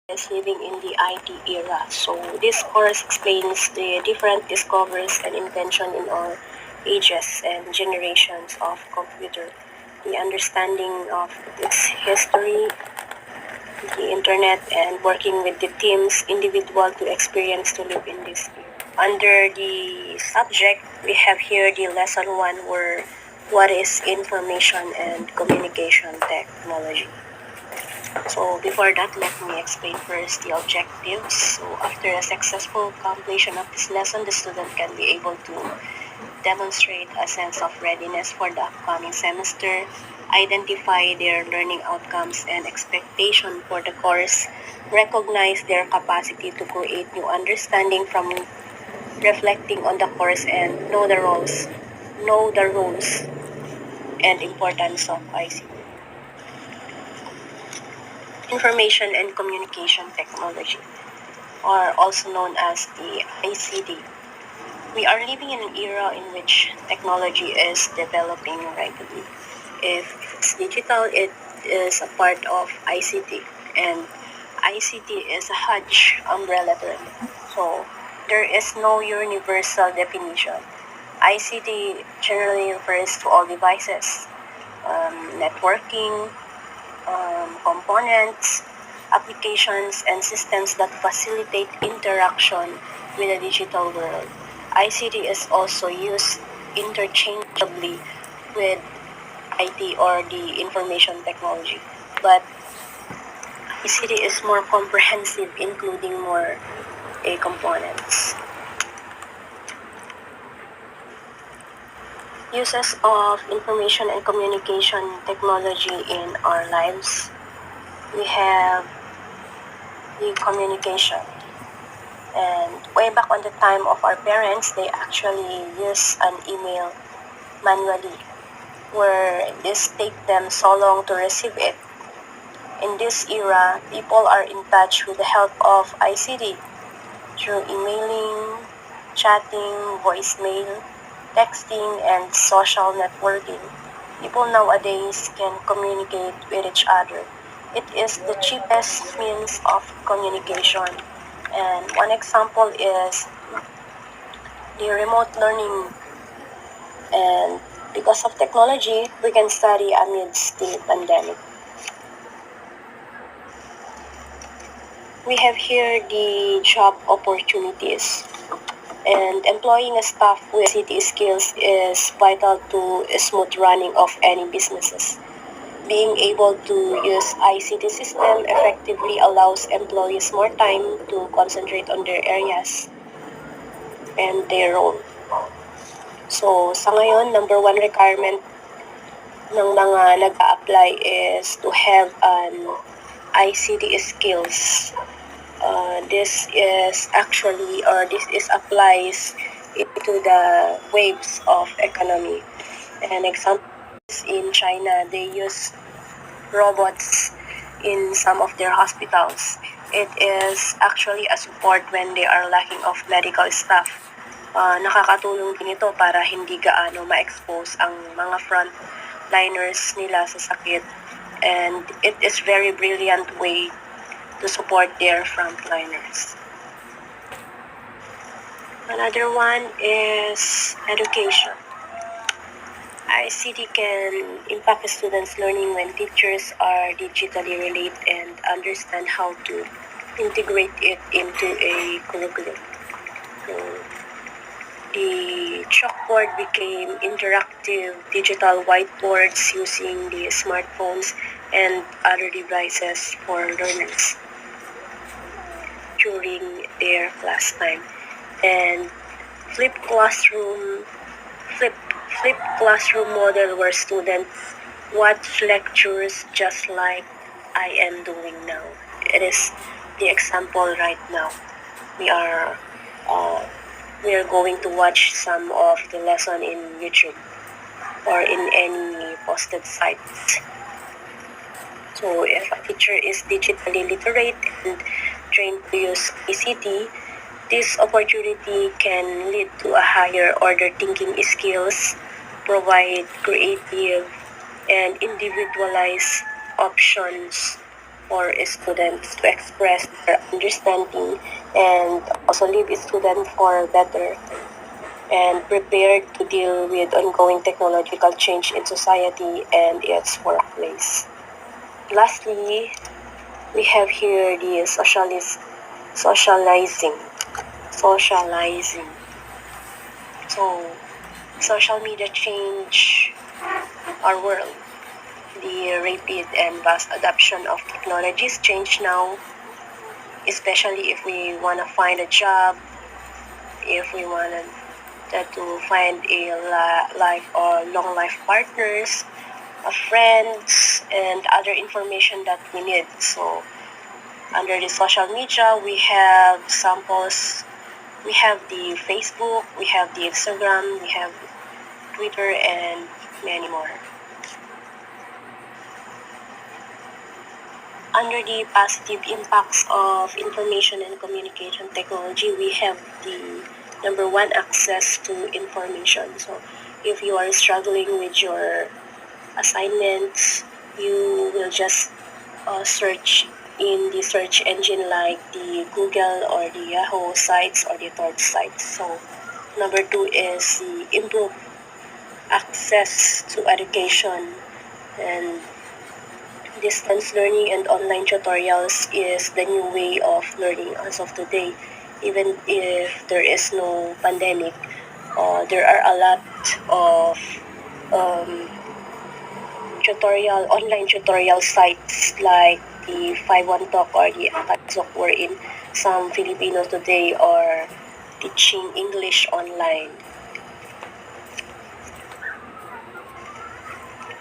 is living in the IT era. So this course explains the different discoveries and invention in all ages and generations of computer, the understanding of its history, the internet, and working with the teams individual to experience to live in this era. Under the subject, we have here the lesson 1 where what is information and communication technology. So before that, let me explain first the objectives. So after a successful completion of this lesson, the student can be able to demonstrate a sense of readiness for the upcoming semester, identify their learning outcomes and expectation for the course, recognize their capacity to create new understanding from reflecting on the course, and know the roles and importance of ICT. Information and Communication Technology, or also known as the ICT. We are living in an era in which technology is developing rapidly. If it's digital, it is a part of ICT, and ICT is a huge umbrella term. So there is no universal definition. ICT generally refers to all devices, networking, components, applications, and systems that facilitate interaction with the digital world. ICT is also used interchangeably with IT or the information technology, but ICT is more comprehensive, including more components. Uses of information and communication technology in our lives. We have the communication. And way back on the time of our parents, they actually use an email manually, where this take them so long to receive it. In this era, people are in touch with the help of ICT through emailing, chatting, voicemail, texting, and social networking. People nowadays can communicate with each other. It is the cheapest means of communication. And one example is the remote learning. And because of technology, we can study amidst the pandemic. We have here the job opportunities. And employing a staff with ICT skills is vital to a smooth running of any businesses. Being able to use ICT system effectively allows employees more time to concentrate on their areas and their role. So sa ngayon, number 1 requirement ng mga nag-a-apply is to have an ICT skills. This applies into the waves of economy. An example is in China, they use robots in some of their hospitals. It is actually a support when they are lacking of medical staff. Nakakatulong din ito para hindi gaano ma-expose ang mga frontliners nila sa sakit, and it is very brilliant way to support their frontliners. Another one is education. ICT can impact the students' learning when teachers are digitally relate and understand how to integrate it into a curriculum. So, the chalkboard became interactive digital whiteboards using the smartphones and other devices for learners during their class time. And flipped classroom model where students watch lectures just like I am doing now. It is the example right now. We are going to watch some of the lesson in YouTube or in any posted sites. So if a teacher is digitally literate and trained to use ICT, this opportunity can lead to a higher order thinking skills, provide creative and individualized options for students to express their understanding and also leave students for better and prepared to deal with ongoing technological change in society and its workplace. Lastly, we have here the socializing. Socializing. So, social media change our world. The rapid and vast adoption of technologies change now, especially if we want to find a job, if we want to find a life or long life partners, friends, and other information that we need. So under the social media, we have samples. We have the Facebook, we have the Instagram, we have Twitter, and many more. Under the positive impacts of information and communication technology, we have the number one, access to information. So if you are struggling with your assignments, you will just search in the search engine like the Google or the Yahoo sites or the Torch sites. So number two is the improved access to education, and distance learning and online tutorials is the new way of learning as of today. Even if there is no pandemic, there are a lot of um, online tutorial sites like the 51Talk or the Akazok, wherein some Filipinos today are teaching English online.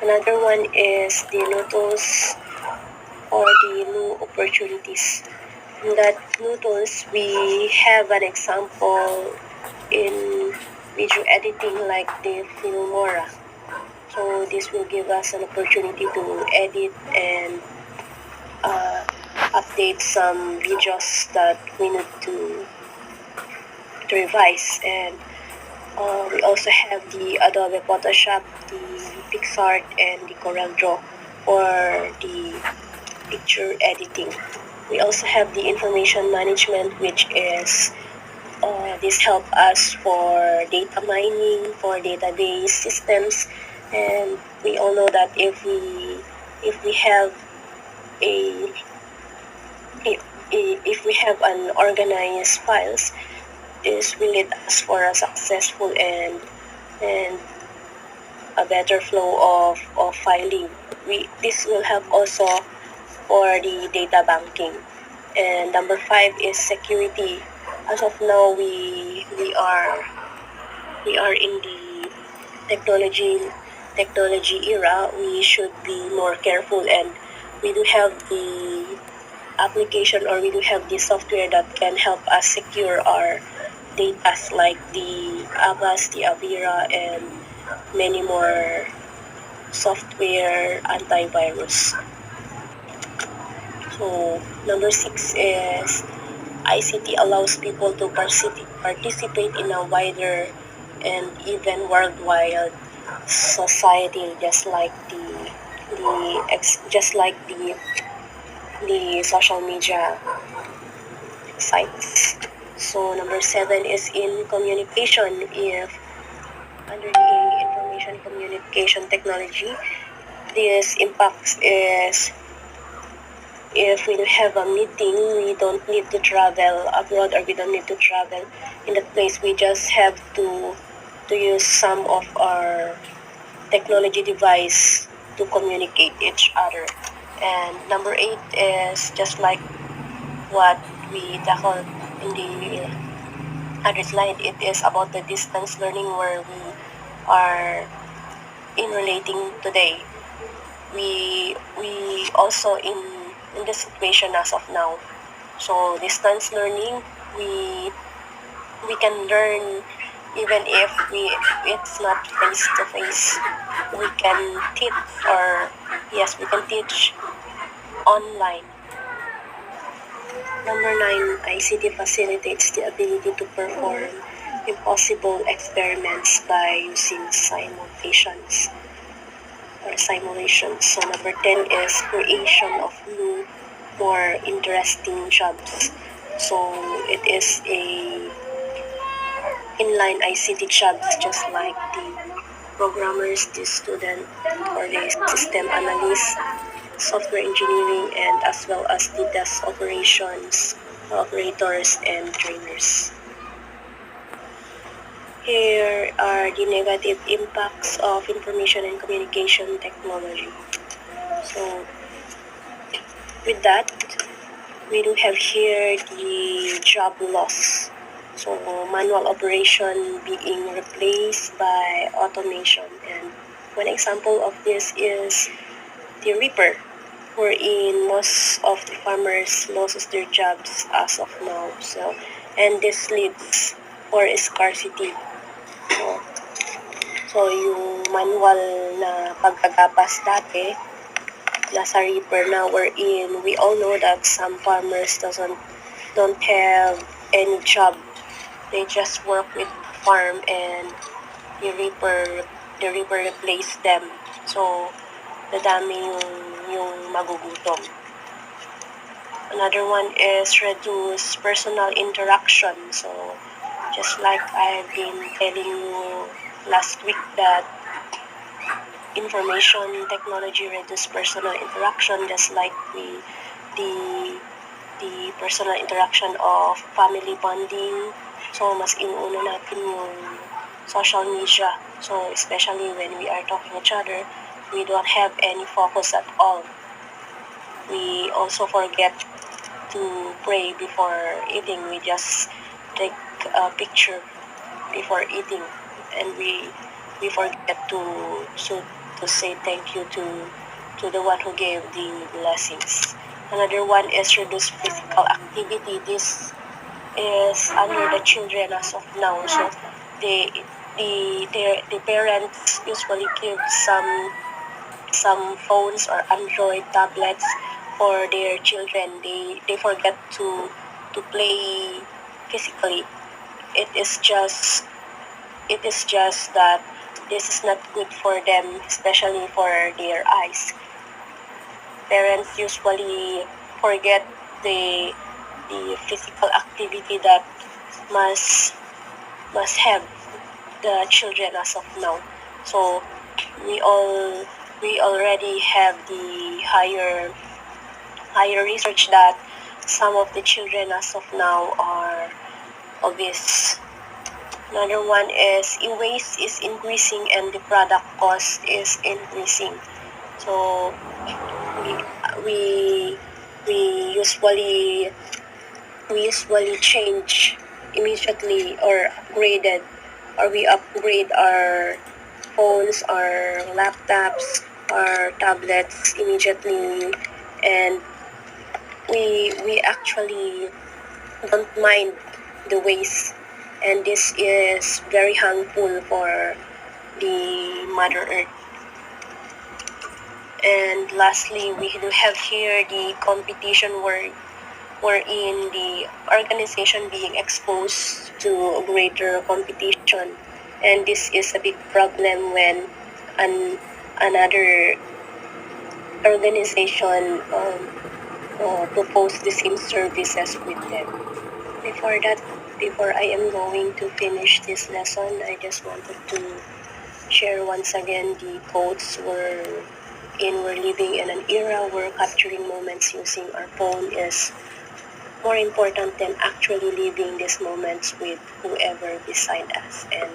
Another one is the Notos or the new opportunities. In that Notos, we have an example in video editing like the Filmora. So this will give us an opportunity to edit and update some videos that we need to revise. And we also have the Adobe Photoshop, the PixArt, and the CorelDRAW for the picture editing. We also have the information management, which is this help us for data mining, for database systems, and we all know that if we have a if we have an organized files, this will lead us for a successful and a better flow of filing. This will help also for the data banking. And number five is security. As of now, we are in the technology era. We should be more careful, and we do have the application or we do have the software that can help us secure our data like the Avast, the Avira, and many more software antivirus. So number six is ICT allows people to participate in a wider and even worldwide society, just like the social media sites. So number seven is in communication. If under the information communication technology, this impacts is if we have a meeting, we don't need to travel abroad or we don't need to travel in that place. We just have to use some of our technology device to communicate each other. And number eight is just like what we tackled in the other slide. It is about the distance learning where we are in relating today. We also in the situation as of now. So distance learning, we can learn even if it's not face to face. We can teach or yes, we can teach online. Number nine, ICT facilitates the ability to perform impossible experiments by using simulations. So number 10 is creation of new more interesting jobs. So it is a inline ICT jobs, just like the programmers, the student, or the system analyst, software engineering, and as well as the desk operations, operators, and trainers. Here are the negative impacts of information and communication technology. So with that, we do have here the job loss. So manual operation being replaced by automation. And one example of this is the reaper, wherein most of the farmers loses their jobs as of now. So, and this leads for scarcity. So, yung manual na pagkagapas dati, nasa reaper na, wherein we all know that some farmers don't have any job. They just work with farm, and the reaper replaced them. So dadami yung magugutom. Another one is reduce personal interaction. So just like I've been telling you last week, that information technology reduce personal interaction, just like the personal interaction of family bonding. So mas inuuna natin yung social media. So especially when we are talking to each other, we don't have any focus at all. We also forget to pray before eating. We just take a picture before eating, and we forget to say thank you to the one who gave the blessings. Another one is reduce physical activity. This is under the children as of now. So the parents usually give some phones or Android tablets for their children. They forget to play physically. It is just that this is not good for them, especially for their eyes. Parents usually forget the physical activity that must have the children as of now. So we already have the higher research that some of the children as of now are obese. Another one is waste is increasing and the product cost is increasing. So we usually change immediately, or we upgrade our phones, our laptops, our tablets immediately, and we actually don't mind the waste, and this is very harmful for the Mother Earth. And lastly, we do have here the competition wherein the organization being exposed to greater competition, and this is a big problem when another organization propose the same services with them. Before I am going to finish this lesson, I just wanted to share once again the quotes. We're living in an era where capturing moments using our phone is more important than actually living these moments with whoever beside us. And